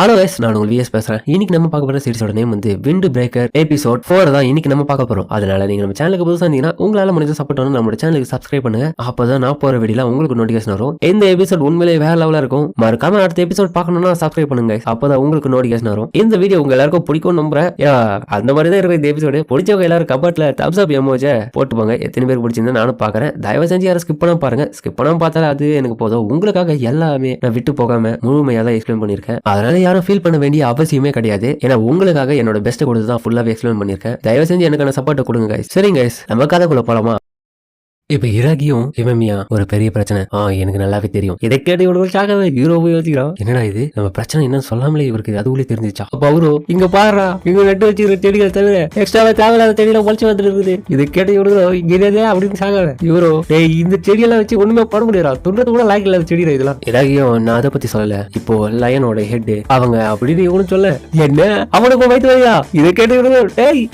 Hello yes, நான் உங்களுக்கு vs பேசுறேன். இன்னைக்கு நம்ம பார்க்க போற சீரிஸோட நேம் வந்து விண்ட் பிரேக்கர் எபிசோட் 4 தான் இன்னைக்கு நம்ம பார்க்க போறோம். அதனால நீங்க நம்ம சேனலுக்கு புதுசா இருந்தீங்கன்னா உங்களால முடிஞ்ச சப்போர்ட் பண்ணி நம்ம சேனலுக்கு சப்ஸ்கிரைப் பண்ணுங்க. அப்பதான் நான் போற வீடியோல உங்களுக்கு நோட்டிஃபிகேஷன் வரும். இந்த எபிசோட் உண்மையிலேயே வேற லெவலா இருக்கும். மறக்காம அடுத்த எபிசோட் பார்க்கணும்னா சப்ஸ்கிரைப் பண்ணுங்க. அப்பதான் உங்களுக்கு நோட்டிஃபிகேஷன் வரும். இந்த வீடியோ உங்க எல்லாருக்கும் பிடிக்கும் நம்புறேன். அந்த மாதிரி தான் இருக்கும் இந்த எபிசோடு. பிடிச்சவங்க எல்லாரும் கமெண்ட்ல தம்ஸ் அப் எமோஜை போட்டு போங்க. எத்தனை பேர் பிடிச்சிருந்தா நானும் பாக்குறேன். தயவு செஞ்சு யாரும் ஸ்கிப் பண்ணாம பாருங்க. ஸ்கிப் பண்ணாம பார்த்தாலே அது எனக்கு போதும். உங்களுக்காக எல்லாமே நான் விட்டு போகாம முழுமையா தான் எக்ஸ்பிளைன் பண்ணிருக்கேன். அதனால யாரும் ஃபீல் பண்ண வேண்டிய அவசியமே கிடையாது. ஏன்னா உங்களுக்காக என்னோட பெஸ்ட் கொடுத்து தான் ஃபுல்லாவே எக்ஸ்பிளைன் பண்ணிருக்கேன். தயவு செஞ்சு எனக்கான சப்போர்ட் கொடுங்க கைஸ். சரிங்க கைஸ், நம்ம கதைக்குள்ள போலாமா? இப்ப இராகியும் இவமியா ஒரு பெரிய பிரச்சனை. எனக்கு நல்லாவே தெரியும். இதை கேட்டு இவனுக்காகவே ஹீரோவை யோசிக்கிறான். என்னடா இது, நம்ம பிரச்சனை என்னன்னு சொல்லாமலே இவருக்கு அதுக்குள்ளே தெரிஞ்சிச்சா? அப்ப அவரு இங்க பாடுறா, இங்க நட்டு வச்சுக்கிற செடிகள் தவிர எக்ஸ்ட்ராவா தேவையில்லாத செடியில முளைச்சு வந்துட்டு இருக்குது. இதை கேட்டு இவரு இங்கே அப்படின்னு சாக இவரோ இந்த செடியெல்லாம் வச்சு ஒண்ணுமே பண்ண முடியாது. துண்டது கூட லாய்க்கு இல்லாத செடியில இதெல்லாம். இராகியும் நான் அதை பத்தி சொல்லல. இப்போ லயனோட ஹெட் அவங்க அப்படின்னு இவனும் சொல்ல என்ன அவனுக்கு வயிற்று வழியா? இதை கேட்டு இவரு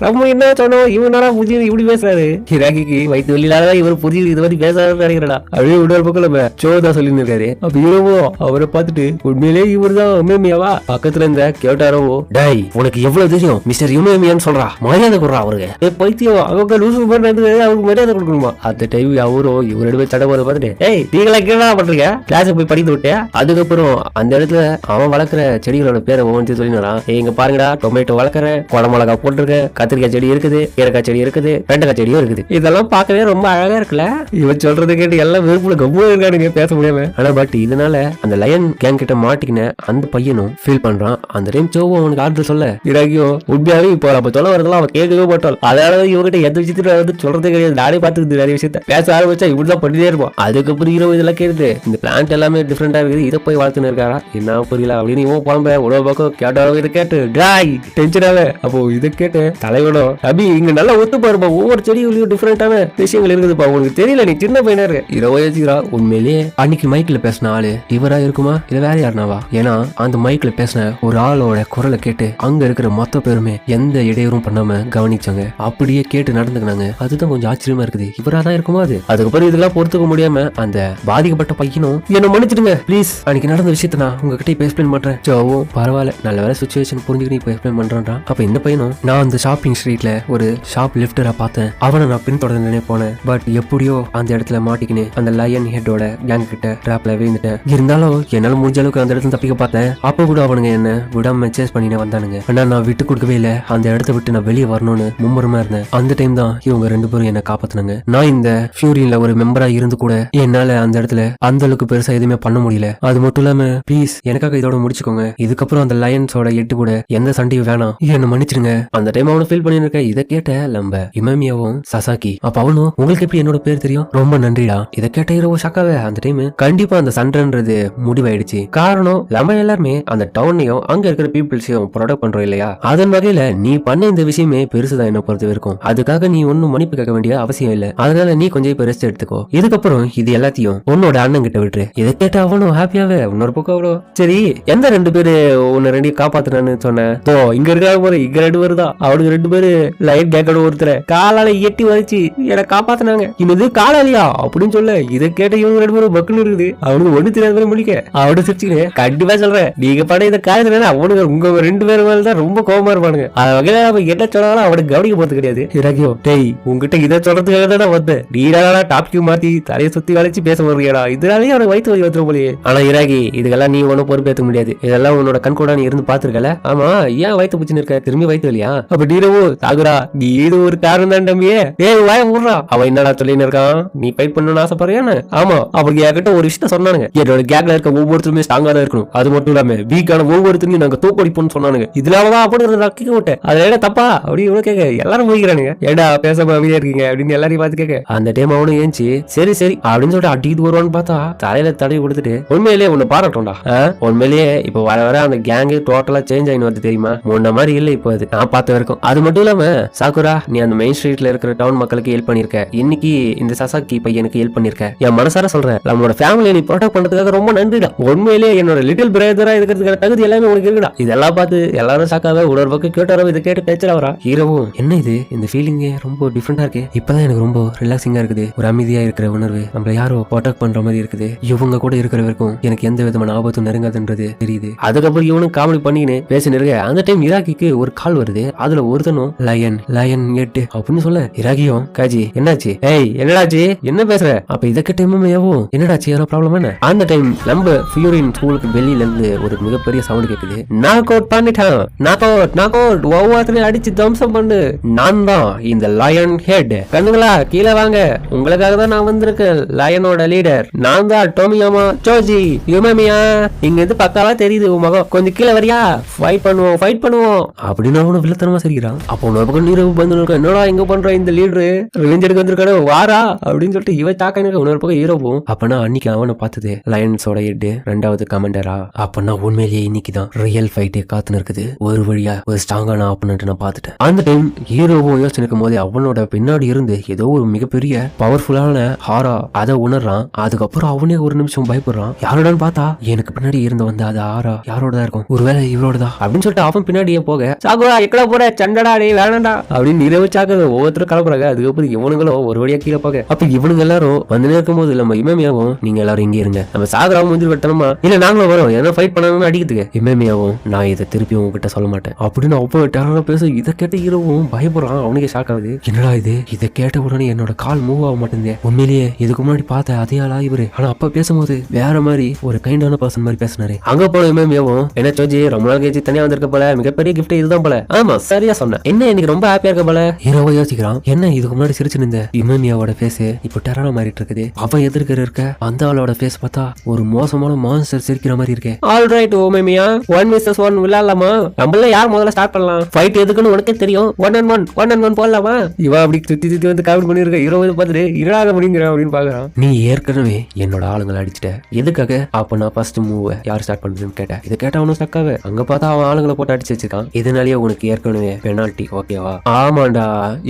நம்ம என்ன சொன்னோம், இவனால புரிஞ்சு இப்படி பேசுறாரு. இராகிக்கு வயிற்று வழியிலாதான் இவர் புரிஞ்சு இது மாதிரி பேசாத நினைக்கிறா. அப்படியே விடுவார் பக்கம் நம்ம சோதா சொல்லி இருக்காரு. அப்ப ஹீரோவோ அவரை பார்த்துட்டு உண்மையிலே இவர் தான் யுமேமியாவா? பக்கத்துல இருந்த கேட்டாரோ, டேய் உனக்கு எவ்வளவு தெரியும் மிஸ்டர் யுமேமியான்னு சொல்றா, மரியாதை கொடுறா அவருக்கு. பைத்தியம் அவங்க லூசு பண்றது அவருக்கு மரியாதை கொடுக்கணுமா? அந்த டைம் அவரோ இவரோட போய் சடை போற பார்த்துட்டு நீங்களா கேளா பண்றீங்க, கிளாஸ் போய் படித்து விட்டேன். அதுக்கப்புறம் அந்த இடத்துல அவன் வளர்க்குற செடிகளோட பேரை ஒவ்வொன்று சொல்லினாரான். இங்க பாருங்கடா, டொமேட்டோ வளர்க்குறேன், குடமிளகா போட்டிருக்கேன், கத்திரிக்காய் செடி இருக்குது, கீரைக்காய் செடி இருக்குது, வெண்டைக்காய் செடியும் இருக்குது. இதெல்லாம் பார்க்கவே ரொம்ப அழகா இருக்குல்ல. இவன் சொல்றது கேட்டு எல்லாம் வெறுப்புல கம்முனு இருக்கானுங்க, பேச முடியாம. ஆனா பட் இதனால அந்த லயன் கேங் கிட்ட மாட்டிக்கின அந்த பையனும் ஃபீல் பண்றான். அந்த டைம் சோவும் அவனுக்கு ஆர்டர் சொல்ல இராகியோ உண்மையாவே இப்போ அப்ப சொல்ல வரதெல்லாம் அவன் கேட்கவே மாட்டாள். அதனால இவங்கிட்ட எந்த விஷயத்துல வந்து சொல்றதே கிடையாது. நானே பார்த்துக்குது நிறைய விஷயத்த. பேச ஆரம்பிச்சா இப்படிதான் பண்ணிட்டே இருப்பான். அதுக்கப்புறம் ஹீரோ இதெல்லாம் கேட்டு இந்த பிளான்ட் எல்லாமே டிஃப்ரெண்டா இருக்குது, இதை போய் வளர்த்துன்னு இருக்காரா என்ன புரியல அப்படின்னு இவன் புலம்ப உணவு பக்கம் கேட்டாலும் இதை கேட்டு டாய் டென்ஷனாவே. அப்போ இதை கேட்டு தலைவனும் அபி இங்க நல்லா ஒத்து பாருப்பா, ஒவ்வொரு செடிகளையும் டிஃப்ரெண்டான விஷயங்கள் இருக்குதுப்பா, உனக்கு தெரியல, நீ சின்ன பையனா இருக்கு. உண்மையிலேயே அன்னைக்கு மைக்ல பேசின ஆளு இவரா இருக்குமா இல்ல வேற யாருனாவா? ஏன்னா அந்த மைக்ல பேசின ஒரு ஆளோட குரலை கேட்டு அங்க இருக்கிற மொத்த பேருமே எந்த இடையூறும் பண்ணாம கவனிச்சாங்க. அப்படியே கேட்டு நடந்துக்கினாங்க. அதுதான் கொஞ்சம் ஆச்சரியமா இருக்குது. இவரா தான் இருக்குமா அது? அதுக்கப்புறம் இதெல்லாம் பொறுத்துக்க முடியாம அந்த பாதிக்கப்பட்ட பையனும் என்ன மன்னிச்சிடுங்க ப்ளீஸ், அன்னைக்கு நடந்த விஷயத்த நான் உங்ககிட்ட இப்ப எக்ஸ்பிளைன் பண்றேன். ஜோவும் பரவாயில்ல, நல்ல வேலை சுச்சுவேஷன் புரிஞ்சுக்கிட்டு இப்ப எக்ஸ்பிளைன் பண்றான். அப்ப இந்த பையனும் நான் அந்த ஷாப்பிங் ஸ்ட்ரீட்ல ஒரு ஷாப் லிப்டரா பார்த்தேன், அவனை நான் பின்தொடர்ந்து போனேன். பட் எப்படியோ அந்த இடத்துல மாட்டிக்கினு அந்த லயன் ஹெட்டோட கேங் கிட்ட டிராப்ல விழுந்துட்டேன். இருந்தாலும் என்னால முடிஞ்ச அளவுக்கு அந்த இடத்துல தப்பிக்க பார்த்தேன். அப்ப கூட அவனுங்க என்ன விடாம சேஸ் பண்ணினே வந்தானுங்க. ஆனா நான் விட்டு கொடுக்கவே இல்ல. அந்த இடத்த விட்டு நான் வெளியே வரணும்னு மும்முரமா இருந்தேன். அந்த டைம் தான் இவங்க ரெண்டு பேரும் என்ன காப்பாத்தினாங்க. நான் இந்த ஃபியூரியில ஒரு மெம்பரா இருந்து கூட என்னால அந்த இடத்துல அந்த அளவுக்கு பெருசா எதுவுமே பண்ண முடியல. அது மட்டும் இல்லாம ப்ளீஸ் எனக்காக இதோட முடிச்சுக்கோங்க. இதுக்கப்புறம் அந்த லயன்ஸோட எட்டு கூட எந்த சண்டையும் வேணாம், என்ன மன்னிச்சிருங்க. அந்த டைம் அவனை ஃபீல் பண்ணிருக்கேன். இதை கேட்ட நம்ம இமாமியாவும் சசாக்கி அப்ப அவனும் உங்களுக்கு எப்படி என்னோட பேர் தெரியும், ரொம்ப நன்றிடா. இதை கேட்ட ஹீரோ ஷாக்காவே. அந்த டைம் கண்டிப்பா அந்த சண்டைன்றது முடிவாயிடுச்சு. காரணம் நம்ம எல்லாருமே அந்த டவுனையும் அங்க இருக்கிற பீப்புள்ஸையும் ப்ரொடக்ட் பண்றோம் இல்லையா? அதன் வகையில நீ பண்ண இந்த விஷயமே பெருசுதான் என்ன பொறுத்த வரைக்கும். அதுக்காக நீ ஒன்னும் மன்னிப்பு கேட்க வேண்டிய அவசியம் இல்ல. அதனால நீ கொஞ்சம் இப்ப ரெஸ்ட் எடுத்துக்கோ. இதுக்கப்புறம் இது எல்லாத்தையும் உன்னோட அண்ணன் கிட்ட விட்டுரு. இதை கேட்ட அவனும் ஹாப்பியாவே. இன்னொரு பக்கம் அவ்வளோ சரி, எந்த ரெண்டு பேரு உன்னை ரெண்டு காப்பாத்துறான்னு சொன்னேன். இங்க இருக்காங்க போற, இங்க ரெண்டு பேரு தான். அவனுக்கு ரெண்டு பேரு லைட் கேக்கோட ஒருத்தர காலால எட்டி வச்சு என்ன காப்பாத்தினாங்க. இன்னது காலாலியா அப்படின்னு சொல்ல இதை கேட்ட இவங்க ரெண்டு பேரும் பக்குன்னு இருக்குது. அவனுக்கு ஒண்ணு தெரியாத முடிக்க அவனு சிரிச்சுக்கிறேன். கண்டிப்பா சொல்றேன், நீங்க பட இந்த காயத்துல அவனுக்கு உங்க ரெண்டு பேர் மேலதான் ரொம்ப கோபமா இருப்பானுங்க. அது வகையில நம்ம என்ன சொன்னாலும் அவனுக்கு கவனிக்க போறது கிடையாது. இராகியோ டேய் உங்ககிட்ட இதை சொல்றதுக்காக தான் வந்தேன். நீடா டாபிக் மாத்தி தலையை சுத்தி வளைச்சு பேச போறியடா, இதனாலேயே அவனுக்கு வயிற்று வலி வந்துடும் போலயே. ஆனா இராகி இதுக்கெல்லாம் நீ ஒன்னும் பொறுப்பேற்க முடியாது. இதெல்லாம் உன்னோட கண் கூட நீ இருந்து பாத்துருக்கல. ஆமா, ஏன் வயிற்று பிடிச்சுன்னு இருக்க, திரும்பி வயிற்று வலியா? அப்ப நீரவோ தாகுரா, நீ இது ஒரு காரணம் தான் தம்பியே. வாய விடுறா, அவன் என்னடா சொல்லின்னு இருக்கான், நீ ஃபைட் பண்ணணும்னு ஆசைப்படுறியான்னு. ஆமா, அவங்க என்கிட்ட ஒரு விஷயம் சொன்னானுங்க. என்னோட கேங்ல இருக்க ஒவ்வொருத்தருமே ஸ்ட்ராங்கா தான் இருக்கணும், அது மட்டும் இல்லாம வீக்கான ஒவ்வொருத்தரையும் நாங்க தூக்கடிப்போம்னு சொன்னானுங்க. இதனாலதான் அப்படின்னு நான் கேட்க விட்டேன். அதுல தப்பா அப்படி இவனு கேட்க எல்லாரும் போய்க்கிறானுங்க. ஏடா பேசாம அமைதியா இருக்கீங்க அப்படின்னு எல்லாரையும் பார்த்து கேட்க அந்த டைம் அவனு ஏஞ்சி சரி சரி அப்படின்னு சொல்லிட்டு அடிக்கிட்டு வருவான்னு பார்த்தா தலையில தடவி கொடுத்துட்டு உண்மையிலேயே உன்னை பாராட்டோம்டா. உண்மையிலேயே இப்ப வர வர அந்த கேங்கு டோட்டலா சேஞ்ச் ஆயின்னு வந்து தெரியுமா? முன்ன மாதிரி இல்ல இப்போ அது நான் பார்த்த வரைக்கும். அது மட்டும் இல்லாம சாக்குரா, நீ அந்த மெயின் ஸ்ட்ரீட்ல இருக்கிற டவுன் மக்களுக்கு ஹெல்ப் பண்ணிருக்க. இன்னைக்கு இந்த சசாக்கி பையனுக்கு ஹெல்ப் பண்ணிருக்க. என் மனசார சொல்றேன், நம்மளோட ஃபேமிலியை நீ ப்ரொடெக்ட் பண்றதுக்காக ரொம்ப நன்றிடா. உண்மையிலேயே என்னோட லிட்டில் பிரதரா இருக்கிறதுக்கான தகுதி எல்லாமே உனக்கு இருக்குடா. இதெல்லாம் பார்த்து எல்லாரும் சாக்காக ஒரு பக்கம் கேட்டாரோ இதை கேட்டு பேச்சுறா. ஹீரோவும் என்ன இது, இந்த ஃபீலிங்கே ரொம்ப டிஃப்ரெண்டா இருக்கு. இப்பதான் எனக்கு ரொம்ப ரிலாக்ஸிங்கா இருக்குது. ஒரு அமைதியா இருக்கிற உணர்வு, நம்மள யாரோ ப்ரொடெக்ட் பண்ற மாதிரி இருக்குது. இவங்க கூட இருக்கிற வரைக்கும் எனக்கு எந்த விதமான ஆபத்தும் நெருங்காதுன்றது தெரியுது. அதுக்கப்புறம் இவனும் காமெடி பண்ணிக்கின்னு பேசினு இருக்க. அந்த டைம் இராக்கிக்கு ஒரு கால் வருது. அதுல ஒருத்தனும் லயன் லயன் 8 அப்படின்னு சொல்ல, இராக்கியும் காஜி என்னாச்சு, ஏய் என்னடாச்சு, என்ன பேசுற? அப்ப இதை கேட்ட என்னடாச்சு, ஏதோ ப்ராப்ளம் என்ன? அந்த டைம் நம்ம ஃபியூரின் ஸ்கூலுக்கு வெளியில இருந்து ஒரு மிகப்பெரிய சவுண்ட் கேக்குது. நாக் அவுட் பண்ணிட்டான், நாக் அவுட் ஒவ்வொருத்தரையும் அடிச்சு தம்சம் பண்ணு. நான் தான் இந்த லயன் ஹெட். கண்ணுங்களா கீழே வாங்க, உங்களுக்காக தான் நான் வந்திருக்கேன். லயனோட லீடர் நான் தான். டோமியாமா சோஜி யுமேமியா இங்க இருந்து பக்காவா தெரியுது உன் முகம். கொஞ்சம் கீழே வரியா, ஃபைட் பண்ணுவோம் அப்படின்னு அவனு வில்லத்தனமா சரிக்கிறான். அப்போ உன்னொரு பக்கம் நீரவு வந்து என்னடா இங்க பண்ற இந்த லீடரு ரிவெஞ்ச் எடுக்க வந்திருக்காரு வாரா அப்படின்னு சொல்லிட்டு இவ தாக்க உன்னொரு பக்கம் ஹீரோவும். அப்பனா அன்னைக்கு அவனை பார்த்தது லயன்ஸோட ஹெட், ரெண்டாவது கமாண்டரா. அப்பனா உண்மையிலேயே இன்னைக்குதான் ரியல் ஃபைட்டே காத்துன்னு இருக்குது. ஒரு வழியா ஒரு ஸ்ட்ராங்கான ஆப்பனன்ட் நான் பார்த்துட்டேன். அந்த டைம் ஹீரோவும் யோசிச்சிருக்கும் போதே அவனோட பின்னாடி இருந்து ஏதோ ஒரு மிகப்பெரிய பவர்ஃபுல்லான ஹாரா அதை உணர்றான். அதுக்கப்புறம் அவனே ஒரு நிமிஷம் பயப்படுறான். யாரோடன்னு பார்த்தா எனக்கு பின்னாடி இருந்து வந்த அது ஹாரா யாரோட இருக்கும், ஒருவேளை இவரோடதான் அப்படின்னு சொல்லிட்டு அவன் பின்னாடியே போக, சாகுவா எக்கடா போற சண்டடா டே வேணாண்டா அப்படின்னு நிரவச்சாக்க ஒவ்வொருத்தரும் கிளம்புறாங்க. அதுக்கப்புறம் இவனுங்களும் ஒரு வழியா கீழே போக, அப்ப இவனுங்க எல்லாரும் வந்து இருக்கும் போது நம்ம இமேமியாவும் நீங்க எல்லாரும் இங்கே இருங்க, நம்ம சாகராவும் முடிஞ்சு வெட்டணுமா இல்ல நாங்களும் வரோம் ஏன்னா ஃபைட் பண்ணணும்னு அடிக்கிறதுக்கு. இமேமியாவும் நான் இதை திருப்பி உங்ககிட்ட சொல்ல மாட்டேன் அப்படின்னு அப்போ டெரரா பேச. இதை கேட்ட ஹீரோவும் பயப்படுறான். அவனுக்கு ஷாக் ஆகுது, என்னடா இது, இதை கேட்ட உடனே என்னோட கால் மூவ் ஆக மாட்டேங்குது. உண்மையிலேயே இதுக்கு முன்னாடி பார்த்த அதே ஆளா இவரு, ஆனா அப்ப பேசும்போது வேற மாதிரி ஒரு கைண்டான பர்சன் மாதிரி பேசினாரு. அங்க போன இமேமியாவும் என்ன சோஜி ரொம்ப நாள் கழிச்சு தனியா வந்திருக்க போல, மிகப்பெரிய கிஃப்ட் இதுதான் போல. ஆமா சரியா சொன்ன, என்ன இன்னைக்கு ரொம்ப ஹாப்பியா இருக்க போல. ஹீரோவா யோசிக்கிறான், என்ன இதுக்கு முன்னாடி சிரிச்சு நின்ற இமேமியாவோட ஃபேஸ் இப்போ டெரரா மாறிட்டு இருக்குது. அவன் எதிர்க்கிற இருக்க அந்த ஆளோட ஃபேஸ் பார்த்தா ஒரு மோசமான மான்ஸ்டர் சிரிக்கிற மாதிரி இருக்கு. ஆல்ரைட் ஓமேமியா 1 vs 1 விளையாடலாமா? நம்மள யார் முதல்ல ஸ்டார்ட் பண்ணலாம்? ஃபைட் எதுக்குன்னு உனக்கே தெரியும். 1-on-1 போடலாமா? இவன் அப்படி சுத்தி வந்து காமெடி பண்ணிருக்க. ஹீரோ பார்த்துட்டு இருடாக முடிங்கிற அப்படின்னு பாக்குறான். நீ ஏற்கனவே என்னோட ஆளுங்களை அடிச்சுட்ட, எதுக்காக? அப்ப நான் ஃபர்ஸ்ட் மூவ் யார் ஸ்டார்ட் பண்றதுன்னு கேட்டேன். இதை கேட்ட அவனும் ஸ்டக்காவே. அங்க பார்த்தா அவன் ஆளுங்களை போட்டு அடிச்சு வச்சிருக்கான். இதனாலேயே உனக்கு ஏற்கனவே பெனால்டி ஓகேவா? ஆமாண்டா,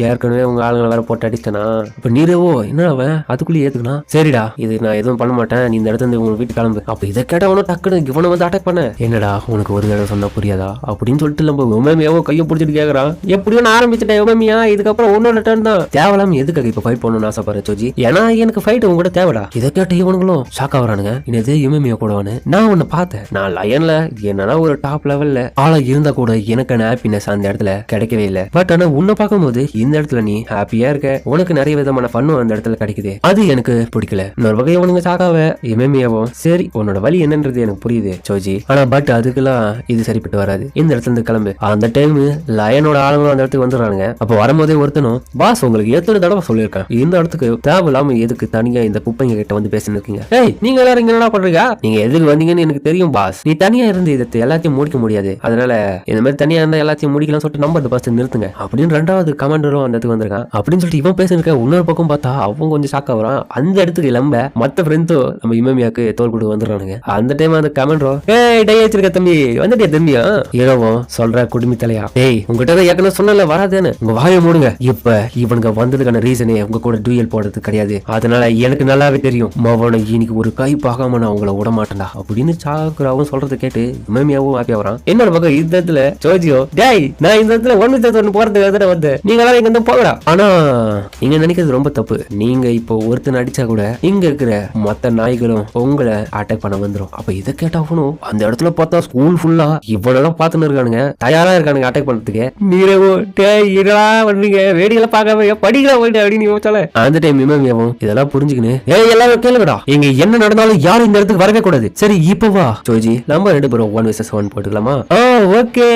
ஏற்கனவே உங்க ஆளுங்களை வேற போட்டு அடிச்சனா. இப்ப நீரவோ என்ன அவன் அதுக்குள்ளே ஏத்துக்கணும். சரிடா இது நான் எதுவும் பண்ண மாட்டேன், நீ இந்த இடத்துல உங்க வீட்டு கிளம்பு. அப்ப இதை கேட்டவனும் டக்குனு இவனை வந்து அட்டாக் பண்ண. என்னடா உனக்கு ஒரு தடவை சொன்னா புரியாதா அப்படின்னு சொல்லிட்டு நம்ம உமேமியாவோ கையை பிடிச்சிட்டு கேக்குறான். எப்படியோ நான் ஆரம்பிச்சுட்டேன் உமேமியா, இதுக்கப்புறம் உன்னோட டர்ன் தான். தேவலாம் எதுக்காக இப்ப ஃபைட் பண்ணணும்னு ஆசைப்படுற சோஜி? ஏன்னா எனக்கு ஃபைட் உங்க கூட தேவைடா. இதை கேட்ட இவனுங்களும் ஷாக் ஆகுறானுங்க. இது உமேமியா கூடவானு நான் உன்னை பார்த்தேன். நான் லயன்ல என்னன்னா ஒரு டாப் லெவல்ல ஆளா இருந்தா கூட எனக்கான ஹாப்பினஸ் அந்த இடத்துல கிடைக்கவே இல்லை. பட் ஆனா உன்னை பார்க்கும்போது இந்த இடத்துல நீ ஹாப்பியா இருக்க, உனக்கு நிறைய விதமான ஃபன்னும் அந்த இடத்துல கிடைக்குது. அது எனக்கு பிடிக்கல. இன்னொரு வகை உனக்கு சாக்காவ இமேமியாவும் சரி உன்னோட வழி என்னன்றது எனக்கு புரியுது சோஜி, ஆனா பட் அதுக்கெல்லாம் இது சரிப்பட்டு வராது. இந்த இடத்துல இருந்து கிளம்பு. அந்த டைம் லயனோட ஆளுங்களும் அந்த இடத்துக்கு வந்துடுறாங்க. அப்ப வரும்போதே ஒருத்தனும் பாஸ் உங்களுக்கு எத்தனை தடவை சொல்லியிருக்கேன் இந்த இடத்துக்கு தேவையில்லாம எதுக்கு தனியா இந்த குப்பைங்க கிட்ட வந்து பேசிட்டு இருக்கீங்க? ஏய் நீங்க எல்லாரும் இங்க என்ன பண்றீங்க? நீங்க எதுக்கு வந்தீங்கன்னு எனக்கு தெரியும் பாஸ். நீ தனியா இருந்து இதை எல்லாத்தையும் முடிக்க முடியாது, அதனால இந்த மாதிரி தனியா இருந்தா எல்லாத்தையும் முடிக்கலாம் சொல்லிட்டு நம்பர் பஸ் நிறுத்துங்க அப்படின்னு ரெண்டாவது கமாண்டரும் அந்த இடத்துக்கு வந்திருக்கான். அப்படின்னு சொல்லிட்டு இவன் பேசிருக்க. இன்னொரு பக்கம் பார்த்தா அவன் கொஞ்சம் ஷாக் ஆகுறான். அந்த இடத்துக்கு இளம்ப மத்த ஃப்ரெண்ட்ஸும் நம்ம இமேமியாக்கு தோல் கொடுத்து வந்துடுறானுங்க. அந்த டைம் அந்த கமாண்டரோ ஏய் டை வச்சிருக்க தம்பி வந்துட்டே தம்பியா ஹீரோவும் சொல்ற குடுமி தலையா, ஏய் உங்ககிட்ட ஏற்கனவே சொன்னல வராதேன்னு உங்க வாயை மூடுங்க. இப்ப இவனுங்க வந்ததுக்கான ரீசனே உங்க கூட டூயல் போடுறது கிடையாது, அதனால எனக்கு நல்லாவே தெரியும் மவனை இன்னைக்கு ஒரு கை பார்க்காம நான் உங்களை விட மாட்டேன்டா அப்படின்னு சாக்குறாவும் சொல்றது கேட்டு இமேமியாவும் ஹாப்பியா வரான். என்னோட பக்கம் இந்த இடத்துல சோஜியோ டேய் நான் இந்த இடத்துல 1 vs 1 போறதுக்கு வந்து நீங்க எல்லாரும் இங்க வந்து போகலாம். ஆனா நீங்க நினைக்கிறது ரொம்ப தப்பு. நீங்க இப்போ ஒருத்தன் அடிச்சா கூட இங்க இருக்கிற மத்த நாய்களும் உங்களை அட்டாக் பண்ண வந்துடும். அப்ப இதை கேட்டாகணும். அந்த இடத்துல பார்த்தா ஸ்கூல் ஃபுல்லா இவ்வளவு பார்த்துன்னு இருக்கானுங்க, தயாரா இருக்கானுங்க அட்டாக் பண்றதுக்கு. நீரவோ பண்றீங்க வேடியெல்லாம் பார்க்காம படிக்கலாம் போயிட்டு அப்படின்னு சொல்ல. அந்த டைம் இமேமியாவும் இதெல்லாம் புரிஞ்சுக்கின்னு ஏய் எல்லாரும் கேளுங்கடா, இங்க என்ன நடந்தாலும் யாரும் இந்த இடத்துக்கு வரவே கூடாது. சரி இப்ப வா சோஜி நம்ம 2 பேரும் 1 vs 1 போட்டுக்கலாமா? ஓகே.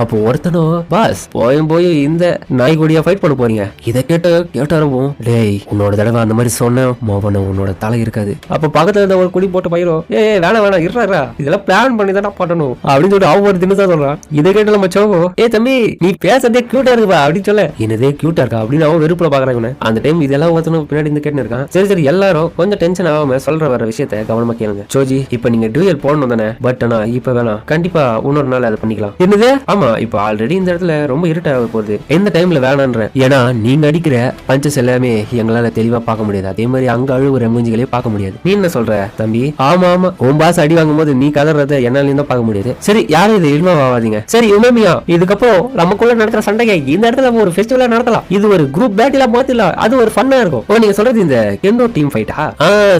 அப்போ ஒருத்தனும் பாஸ் போய் இந்த நாய் கூடியா ஃபைட் பண்ண போறீங்க. இதை கேட்டாரும் டேய் உன்னோட தடவை அந்த மாதிரி சொன்ன மோபன உன்னோட தலை இருக்காது. அப்ப பக்கத்துல இருந்த ஒரு குடி போட்டு பயிரும் வேணாம் இருறா இதெல்லாம் பிளான் பண்ணி தானே பண்ணணும் அப்படின்னு சொல்லிட்டு அவங்க ஒரு தினசா சொல்றான். இதை கேட்டு நம்ம சோகோ ஏ தம்பி நீ பேசதே கியூட்டா இருக்குப்பா அப்படின்னு சொல்ல என்னதே கியூட்டா இருக்கா அப்படின்னு அவன் வெறுப்புல பாக்குறாங்க. அந்த டைம் இதெல்லாம் ஒருத்தனும் பின்னாடி இருந்து கேட்டு இருக்கான். சரி எல்லாரும் கொஞ்சம் டென்ஷன் ஆகாம சொல்ற வர விஷயத்த கவனமா கேளுங்க. சோஜி இப்ப நீங்க டூயல் போடணும் தானே, பட் ஆனா இப்ப வேணாம், கண்டிப்பா இன்னொரு நாள் அதை பண்ணிக்கலாம். என்னது? ஆமா இப்ப ஆல்ரெடி இந்த இடத்துல ரொம்ப இருட்டாக போகுது, எந்த டைம்ல வேணான்ற. ஏன்னா நீங்க அடிக்கிற பஞ்சஸ் எல்லாமே எங்களால தெளிவா பார்க்க முடியாது, அதே மாதிரி அங்க அழுவுற மூஞ்சிகளே பார்க்க முடியாது. நீ என்ன சொல்ற தம்பி? ஆமா ஆமா, உன் பாஸ் அடி வாங்கும் போது நீ கதறத என்னால தான் பார்க்க முடியாது. சரி யாரும் இது இல்மாவாதீங்க. சரி உமேமியா, இதுக்கப்புறம் நமக்குள்ள நடக்கிற சண்டையை இந்த இடத்துல நம்ம ஒரு ஃபெஸ்டிவலா நடத்தலாம். இது ஒரு குரூப் பேட்டிலா மாத்திடலாம், அது ஒரு ஃபன்னா இருக்கும். ஓ நீங்க சொல்றது இந்த கெண்டோ டீம் ஃபைட்டா?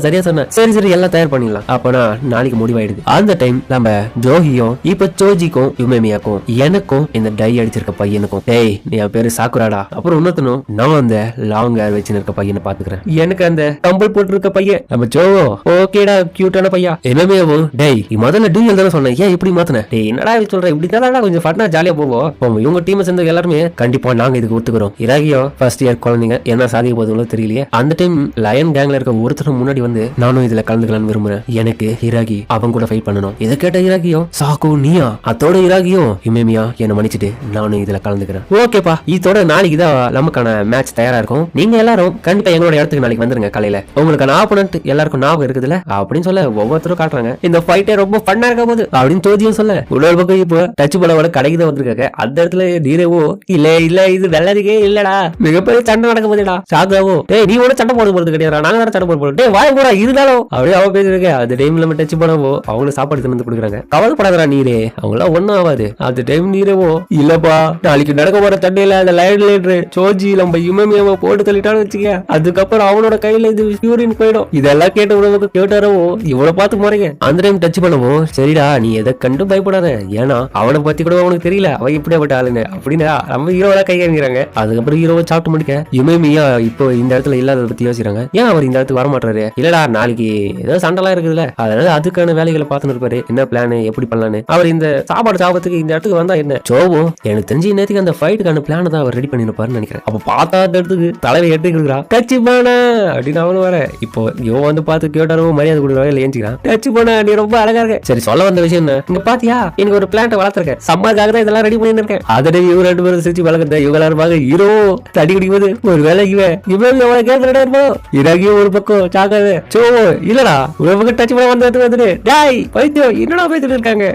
சரியா சொன்ன. சரி சரி எல்லாம் தயார் பண்ணிடலாம். அப்பனா நாளைக்கு முடிவாயிடுது. அந்த டைம் நம்ம ஜோஹியும் இப்ப சோஜிக்கும் யுமேமியாக்கும் எனக்கும் இந்த டை அடிச்சிருக்க பையனுக்கும், டேய் நீ என் பேரு சாக்குராடா, அப்புறம் இன்னொருத்தனும் நான் அந்த லாங் ஹேர் வச்சு இருக்க பையனை பாத்துக்கிறேன், எனக்கு அந்த கம்பல் போட்டு இருக்க பையன் நம்ம ஜோவோ ஓகேடா கியூட்டான பையா. யுமேமியாவும் டேய் முதல்ல டூயல் தானே சொன்னேன், ஏன் இப்படி மாத்தின? டேய் என்னடா சொல்ற, இப்படி தான் கொஞ்சம் ஃபன்னா ஜாலியா போவோம். இவங்க டீம் சேர்ந்த எல்லாருமே கண்டிப்பா நாங்க இதுக்கு ஒத்துக்கிறோம். இராகியோ ஃபர்ஸ்ட் இயர் குழந்தைங்க என்ன சாதிக்க போதுங்களோ தெரியலையே. அந்த டைம் லயன் கேங்ல இருக்க ஒருத்தரும் முன்னாடி வந்து நானும் இதுல கலந்துக்கலாம்னு விரும்புறேன், எனக்கு இராகி அவங்க கூட ஃபைட் பண்ணணும். இதை கேட்ட இராகியோ சாக்கு நீயா? அதோட இராகியோ யுமேமியா என்ன மன்னிச்சிட்டு நானும் இதுல கலந்துக்கிறேன். ஓகேப்பா, இதோட நாளைக்கு தான் நமக்கான மேட்ச் தயாரா இருக்கும். நீங்க எல்லாரும் கண்டிப்பா எங்களோட இடத்துக்கு நாளைக்கு வந்துருங்க காலையில. உங்களுக்கான ஆப்போனன்ட் எல்லாருக்கும் ஞாபகம் இருக்குதுல அப்படின்னு சொல்ல ஒவ்வொருத்தரும் காட்டுறாங்க. இந்த ஃபைட்டே ரொம்ப ஃபன்னா இருக்க போது அப்படின்னு தோதியும் சொல்ல இன்னொரு பக்கம் இப்போ டச் பலவோட கடைக்கு தான் வந்திருக்காங்க. அந்த இடத்துல நீரவோ இல்ல இல்ல இது வெள்ளதுக்கே இல்லடா, மிகப்பெரிய சண்டை நடக்க போதுடா. சாகாவோ டேய் நீ ஒன்னும் சண்டை போடுறது கிடையாது, நாங்க தான் சண்டை போடுறோம், டேய் வாய போடா இருந்தாலும் அப்படியே அவ பேசிருக்க. அந்த டைம்ல நம்ம டச் பண்ணவோ அவங்களுக்கு சாப்பாடு தின்னு கொடுக்குறாங்க. கவலைப்படாதடா நீரே, அவங்களாம் ஒன்னும் ஆகாது. அந்த டைம் நீரவோ இல்லப்பா நாளைக்கு நடக்க போற சண்டையில அந்த லைன் லீடர் சோஜி நம்ம யுமேமியாவை போட்டு தள்ளிட்டான்னு வச்சுக்க, அதுக்கப்புறம் அவனோட கையில இது யூரின் போயிடும். இதெல்லாம் கேட்ட உடம்புக்கு கேட்டாரவோ இவ்வளவு பார்த்து முறைங்க. அந்த டைம் டச் பண்ணவோ சரிடா நீ எதை கண்டும் பயப்படாத, ஏன்னா அவனை பத்தி கூட அவனுக்கு தெரியல அவன் இப்படியாப்பட்ட ஆளுங்க அப்படின்னு நம்ம ஹீரோவெல்லாம் கை காமிக்கிறாங்க. அதுக்கப்புறம் ஹீரோவை சாப்பிட்டு முடிக்க யுமேமியா இப்போ இந்த இடத்துல இல்லாத பத்தி யோசிக்கிறாங்க. ஏன் அவர் இந்த இடத்துக்கு வரமாட்டாரு? இல்லடா நாளைக்கு ஏதோ சண்டைலாம் இருக்குதுல்ல, அதனால அதுக்கான வேலைகளை பார்த்துன்னு இருப்பாரு, என்ன பிளான் எப்படி பண்ணலான்னு. அவர் இந்த சாப்பாடு சாப்பிடறதுக்கு இந்த இடத்துக்கு வந்தா என்ன சோவோ எனக்கு தெரிஞ்சு நேற்றுக்கு அந்த ஃபைட்டுக்கான பிளான் தான் அவர் ரெடி பண்ணிருப்பாருன்னு நினைக்கிறேன். அப்ப பார்த்தா அந்த இடத்துக்கு தலைவை எடுத்துக்கிறா டச்சு பானா அப்படின்னு அவனு வர. இப்போ இவன் வந்து பார்த்து கேட்டாரோ மரியாதை கொடுக்குறா இல்ல ஏஞ்சிக்கிறான். டச்சு பானா நீ ரொம்ப அழகா இருக்க. சரி சொல்ல வந்த விஷயம் என்ன, இங்க பாத்தியா எனக்கு ஒரு பிளான்ட் வளர்த்திருக்கேன், சம்மாக்காக தான் இதெல்லாம் ரெடி பண்ணி இருக்கேன். அதே இவங்க ரெண்டு பேரும் சிரிச்சு வளர்க்கறத இவங்க எல்லாரும் பாக்க ஹீரோ தடி குடிக்கும்போது ஒரு வேலை இவன் இருப்போம் இறகியும் ஒரு பக்கம் சாக்காது சோவோ இல்லடா ஒரு பக்கம் டச் பண்ண வந்து டாய் பைத்தியம் என்னடா பேசிட்டு இருக்காங்க.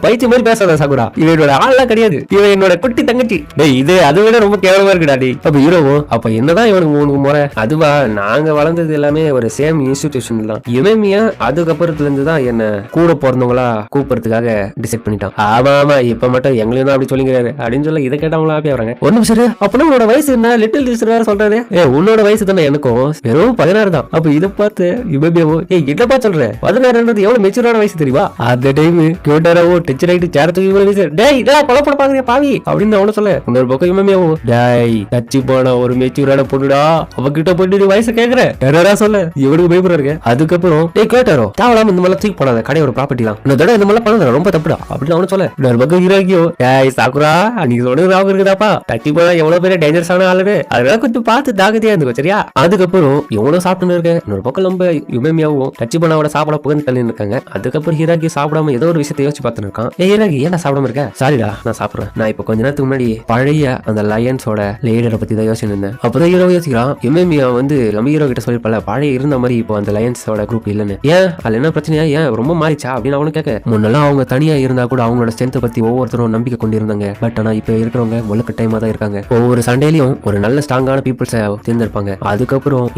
பைத்தியம் மாதிரி பேசாத சாகுரா, இவன் என்னோட ஆள்லாம் கிடையாது, இவன் என்னோட குட்டி தங்கச்சி. டேய் இது அதை விட ரொம்ப கேவலமா இருக்குடா. டேய் அப்ப ஹீரோவோ அப்ப என்னதான் இவனுக்கு மூணு முறை அதுவா நாங்க வளர்ந்தது எல்லாமே ஒரு சேம் இன்ஸ்டிடியூஷன் தான். யுமேமியா அதுக்கப்புறத்துல இருந்து தான் என்ன கூட பிறந்தவங்களா கூப்பிடுறதுக்காக டிசைட் பண்ணிட்டான். ஆமா ஆமா இப்ப மட்டும் எங்களையும் தான் அப்படி சொல்லிக்கிறாரு அப்படின்னு சொல்ல இதை கேட்டவங்களா அப்படி வராங்க. ஒண்ணும் சரி அப்பனா உன்னோட வயசு என்ன லிட்டில் டீச்சர் வேற சொல்றாரு. உன்னோட வயசு தானே எனக்கும் வெறும் 16 தான். அப்ப இதை பார்த்து யுமேமியாவோ என்னப்பா சொல்ற 16 எவ்வளவு மெச்சூரான வயசு தெரியுமா? அந்த டைம் கேட்டாரவோ டீச்சர் ஆயிட்டு சேரத்துக்கு இவ்வளவு வயசு டேய் இதெல்லாம் கொலை பாக்குறியா பாவி அப்படின்னு அவனு சொல்ல. இன்னொரு பக்கம் யுமேமியாவோ டேய் டச்சு போன ஒரு மெச்சூரான பொண்ணுடா அவகிட்ட போயிட்டு வயசு கேக்குற என்னடா சொல்ல இவனுக்கு பயப்படுறாரு. அதுக்கப்புறம் டேய் கேட்டாரோ தேவலாம இந்த மாதிரி தூக்கி போடாத கடையோட ப்ராப்பர்ட்டி தான் இந்த தடவை இந்த மாதிரி பண்ண ரொம்ப தப்புடா அப்படின்னு அவனு சொல்ல. இன்னொரு பக்கம் ஹீரோக்கியோ டேய் சாக்குரா நீங்க சொல்றது ஞாபகம் இருக்குதாப்பா, டச்சு போனா எவ்வளவு பேர் டேஞ்சரஸான ஆளு அதனால கொஞ்சம் பார்த்து தாகத்தையா இருந்துக்கோ சரியா. அதுக்கப்புறம் எவ்வளவு சாப்பிட்டு இருக்க. இன்னொரு பக்கம் நம்ம யுமேமியாவும் டச்சு போனாவோட சாப்பிட புகழ்ந்து தள்ளி இருக்காங்க. அதுக்கப்புறம் ஹீராக்கி சாப்பிடாம ஏதோ ஒரு விஷயத்தை யோசிச்சு பார்த்துன்னு இருக்கான். ஹீராக்கி ஏன் சாப்பிடாம இருக்க? சாரிடா நான் சாப்பிடுறேன், நான் இப்ப கொஞ்ச நேரத்துக்கு முன்னாடி பழைய அந்த லயன்ஸோட லீடரை பத்தி தான் யோசிச்சு இருந்தேன். அப்பதான் ஹீரோ யோசிக்கிறான் யுமேமியா வந்து நம்ம ஹீரோ கிட்ட சொல்லிருப்பல பழைய இருந்த மாதிரி இப்போ அந்த லயன்ஸோட குரூப் இல்லன்னு, ஏன் அதுல என்ன பிரச்சனையா, ஏன் ரொம்ப மாறிச்சா அப்படின்னு அவனு கேட்க. முன்னெல்லாம் அவங்க தனியா இருந்தா கூட அவங்களோட ஸ்ட்ரென்த்தை பத்தி ஒவ்வொருத்தரும் நம்பிக்கை கொண்டு இருந்தாங்க. பட் ஆனா இப்ப இருக்கிறவங்க முழுக்க டைமா தான் இருக்காங்க. ஒவ்வொரு சண்டையிலையும் ஒரு நல்ல ஸ்ட்ராங்கான பீப்புள்ஸை தேர்ந்தெடுப்பாங்க.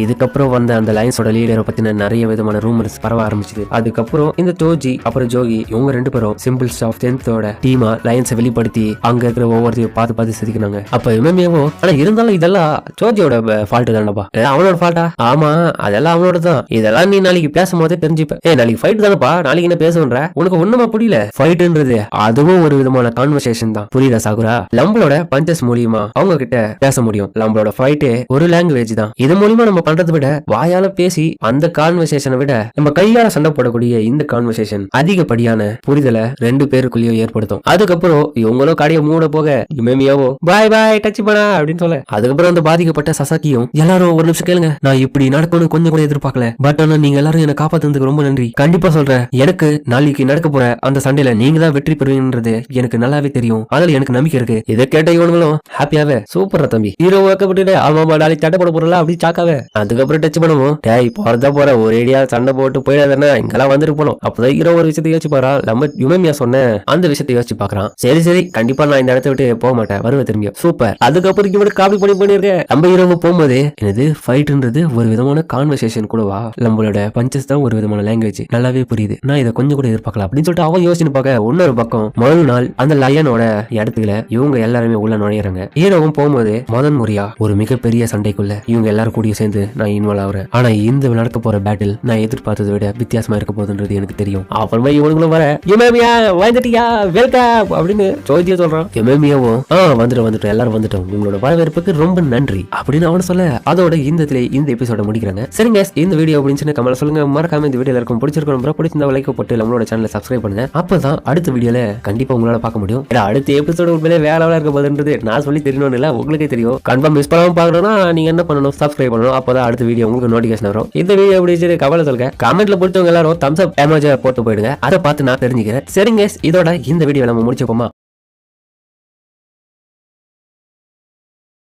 இதுக்கப்புறம் வந்த அந்த லயன்ஸோட லீடரை பத்தின நிறைய விதமான ரூமர்ஸ் பரவ ஆரம்பிச்சது. அதுக்கப்புறம் இந்த டோஜி அப்புறம் ஜோகி இவங்க ரெண்டு பேரும் சிம்பிள்ஸ் ஆஃப் ஸ்ட்ரென்த்தோட டீமா லயன்ஸை வெளிப்படுத்தி அங்க இருக்கிற ஒவ்வொருத்தையும் பார்த்து சிரிக்கிறாங்க. அப்ப யுமேமியாவோ ஆனா இருந்தாலும் இதெல்லாம் ஜோஜியோட ஃபால்ட் தானப்பா, அவனோட ஃபால்ட்டா? ஆமா அதெல்லாம் அவனோட தான், இதெல்லாம் நீ நாளைக்கு பேசும்போதே தெரிஞ்சுப்ப. நாளைக்கு ஃபைட் தானப்பா, நாளைக்கு என்ன பேசுன்ற உனக்கு ஒண்ணுமா புரியல? ஃபைட்ன்றது அதுவும் ஒரு விதமான கான்வர்சேஷன் தான், புரியுதா சாகுரா? நம்மளோட பஞ்சஸ் மூலியமா அவங்க கிட்ட பேச முடியும். நம்மளோட ஃபைட்டே ஒரு லாங்குவேஜ் தான். இது மூலியமா நம்ம பண்றதை விட வாயால பேசி அந்த கான்வர்சேஷனை விட நம்ம கையால சண்டை போடக்கூடிய இந்த கான்வர்சேஷன் அதிகப்படியான புரிதலை ரெண்டு பேருக்குள்ளேயும் ஏற்படுத்தும். அதுக்கப்புறம் இவங்களும் கடையை மூட போக யுமேமியாவோ பாய் பாய் டச் பண்ணா அப்படின்னு சொல்ல. அதுக்கப்புறம் அந்த பாதிக்கப்பட்ட சசாக்கியும் எல்லாரும் ஒரு நிமிஷம் கேளுங்க, நான் இப்படி நடக்கணும்னு கொஞ்சம் கூட எதிர்பார்க்கல, பட் ஆனா நீங்க எல்லாரும் என்ன காப்பாத்துறதுக்கு ரொம்ப நன்றி. கண்டிப்பா சொல்றேன், எனக்கு நாளைக்கு நடக்க போற அந்த சண்டையில நீங்க தான் வெற்றி பெறுவீங்கன்றது எனக்கு நல்லாவே தெரியும், அதுல எனக்கு நம்பிக்கை இருக்கு. இதை கேட்ட இவனுங்களும் ஹாப்பியாவே சூப்பரா தம்பி ஹீரோ வைக்கப்பட்டு ஆமா நாளைக்கு சண்டை போட போறல அப்படி சாக்காவே. அதுக்கப்புறம் டச் பண்ணுவோம் டேய் போறதா போற ஒரேடியா சண்டை போட்டு போயிடாதானே இங்கெல்லாம் வந்துட்டு போனோம். அப்பதான் ஹீரோ ஒரு விஷயத்தை யோசிச்சு பாரா, நம்ம யுமேமியா சொன்ன அந்த விஷயத்தை யோசிச்சு பாக்குறான். சரி கண்டிப்பா நான் இந்த இடத்த விட்டு போக மாட்டேன், வருவேன் திரும்பியும். சூப்பர். அதுக்கப்புறம் இவனுக்கு காப்பி பண்ணிருக்கேன் நம்ம ஹீரோ அவங்க போகும்போதே எனது ஃபைட்ன்றது ஒரு விதமான கான்வர்சேஷன் கூடவா, நம்மளோட பஞ்சஸ் தான் ஒரு விதமான லாங்குவேஜ், நல்லாவே புரியுது, நான் இதை கொஞ்சம் கூட எதிர்பார்க்கலாம் அப்படின்னு சொல்லிட்டு அவன் யோசிச்சு பார்க்க, இன்னொரு பக்கம் முதல் நாள் அந்த லயனோட இடத்துல இவங்க எல்லாருமே உள்ள நுழையிறாங்க. ஹீரோவும் போகும்போது முதன் முறையா ஒரு மிகப்பெரிய சண்டைக்குள்ள இவங்க எல்லாரும் கூடிய சேர்ந்து நான் இன்வால்வ் ஆகுறேன். ஆனா இந்த நடக்க போற பேட்டில் நான் எதிர்பார்த்ததை விட வித்தியாசமா இருக்க போகுதுன்றது எனக்கு தெரியும். அப்புறமா இவனுங்களும் வர யுமேமியா வந்துட்டியா வெல்கம் அப்படின்னு ஜோதியா சொல்றான். யுமேமியாவும் வந்துட்டு எல்லாரும் வந்துட்டோம், உங்களோட வரவேற்புக்கு ரொம்ப நன்றி அப்படின்னு அவன் சொல்ல, அதோட இந்த எபிசோட முடிக்கிறாங்க. சரிங்க, இந்த வீடியோ அப்படின்னு கமெண்ட்ல சொல்லுங்க. மறக்காம இந்த வீடியோல இருக்கும் பிடிச்சிருக்கணும், பிடிச்சிருந்தா லைக் போட்டு நம்மளோட சேனலை சப்ஸ்கிரைப் பண்ணுங்க. அப்பதான் அடுத்த வீடியோல கண்டிப்பா உங்களால பார்க்க முடியும். அடுத்த எபிசோட உண்மையிலே வேலை இருக்க போதுன்றது நான் சொல்லி தெரியணும் இல்ல, உங்களுக்கே தெரியும். கன்ஃபார்ம் மிஸ் பண்ணாம பாக்கணும்னா நீங்க என்ன பண்ணணும், சப்ஸ்கிரைப் பண்ணணும். அப்பதான் அடுத்த வீடியோ உங்களுக்கு நோட்டிபிகேஷன் வரும். இந்த வீடியோ எப்படி கவலை சொல்லுங்க, கமெண்ட்ல பிடிச்சவங்க எல்லாரும் தம்ஸ் அப் எமோஜி போட்டு போயிடுங்க, அதை பார்த்து நான் தெரிஞ்சுக்கிறேன். சரிங்க, இதோட இந்த வீடியோ நம்ம முடிச்சுப்போமா.